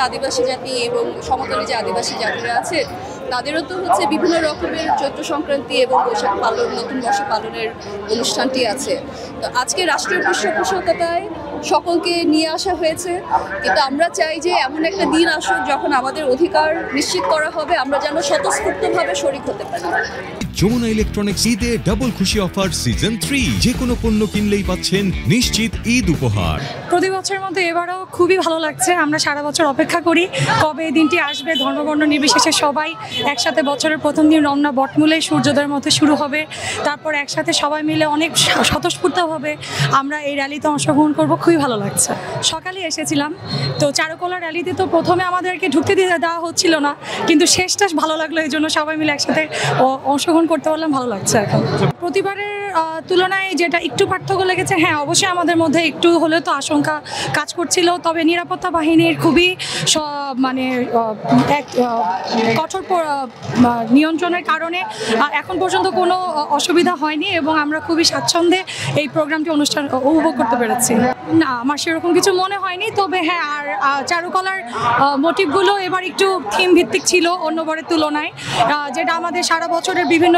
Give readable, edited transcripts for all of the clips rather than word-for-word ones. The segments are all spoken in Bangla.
আদিবাসী জাতি এবং সমতলে যে আদিবাসী জাতিরা আছে তাদেরও তো হচ্ছে বিভিন্ন রকমের চৈত্র সংক্রান্তি এবং বৈশাখ পালন, নতুন বর্ষ পালনের অনুষ্ঠানটি আছে। তো আজকে রাষ্ট্রীয় পৃষ্ঠপোষকতায় সকলকে নিয়ে আসা হয়েছে, কিন্তু আমরা চাই যে এমন একটা দিন আসুক যখন আমাদের অধিকার নিশ্চিত করা হবে, আমরা যেন স্বতঃস্ফূর্তভাবে শরিক হতে পারি। যমুনা ইলেকট্রনিক্স ঈদে ডাবল খুশি অফার সিজন 3, যে কোনো পণ্য কিনলেই পাচ্ছেন নিশ্চিত ঈদ উপহার। প্রতি বছরের মধ্যে এবারও খুবই ভালো লাগছে। আমরা সারা বছর অপেক্ষা করি কবে এই দিনটি আসবে, ধর্মবর্ণ নির্বিশেষে সবাই একসাথে বছরের প্রথম দিন রমনা বটমূলে সূর্যোদয়ের মধ্যে শুরু হবে, তারপর একসাথে সবাই মিলে অনেক স্বতঃস্ফূর্তভাবে আমরা এই র্যালিতে অংশগ্রহণ করব। খুবই ভালো লাগছে। সকালে এসেছিলাম তো চারুকলা র্যালিতে, তো প্রথমে আমাদেরকে ঢুকতে দেওয়া হচ্ছিল না, কিন্তু শেষটা ভালো লাগলো, এই জন্য সবাই মিলে একসাথে অংশগ্রহণ করতে পারলাম, ভালো লাগছে। এখন প্রতিবারের তুলনায় যেটা একটু পার্থক্য লেগেছে, হ্যাঁ অবশ্যই আমাদের মধ্যে একটু হলেও তো আশঙ্কা কাজ করছিল, তবে নিরাপত্তা বাহিনীর খুবই মানে এক কঠোর নিয়ন্ত্রণের কারণে এখন পর্যন্ত কোনো অসুবিধা হয়নি এবং আমরা খুবই স্বাচ্ছন্দ্যে এই প্রোগ্রামটি অনুষ্ঠান উপভোগ করতে পেরেছি। না, আমার সেরকম কিছু মনে হয়নি, তবে হ্যাঁ আর চারুকলার মোটিভগুলো এবার একটু থিম ভিত্তিক ছিল অন্যবারের তুলনায়, যেটা আমাদের সারা বছরের বিভিন্ন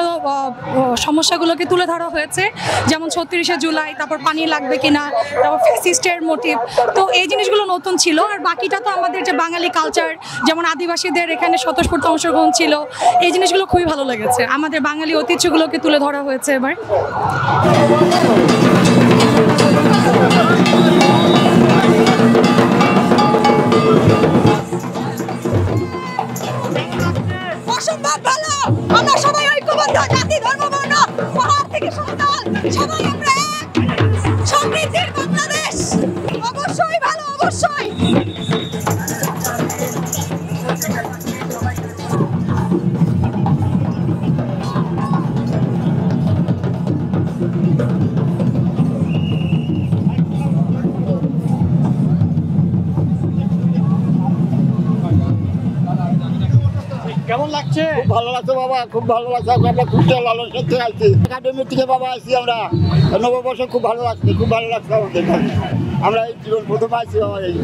সমস্যাগুলোকে তুলে ধরা হয়েছে, যেমন 36শে জুলাই, তারপর পানি লাগবে কিনা, তারপর ফ্যাসিস্টের মোটিভ। তো এই জিনিসগুলো নতুন ছিল, আর বাকিটা তো আমাদের যে বাঙালি কালচার, যেমন আদিবাসীদের এখানে স্বতঃস্ফূর্ত অংশগ্রহণ ছিল, এই জিনিসগুলো খুবই ভালো লেগেছে। আমাদের বাঙালি ঐতিহ্যগুলোকে তুলে ধরা হয়েছে এবার। অসম্ভব ভালো, আমরা সবাই ঐক্যবদ্ধ, জাতি ধর্ম বর্ণ পাহাড় থেকে সন্তান সবাই আমরা এক, সমৃদ্ধির বাংলাদেশ অবশ্যই ভালো, অবশ্যই। কেমন লাগছে? খুব ভালো লাগছে বাবা, খুব ভালো লাগছে। আমরা খুব লালন সাথে আছি, একাডেমি থেকে বাবা আসছি আমরা নববর্ষ, খুব ভালো লাগছে, খুব ভালো লাগছে আমাদের। আমরা এই জীবন প্রথম আসছি বাবা এই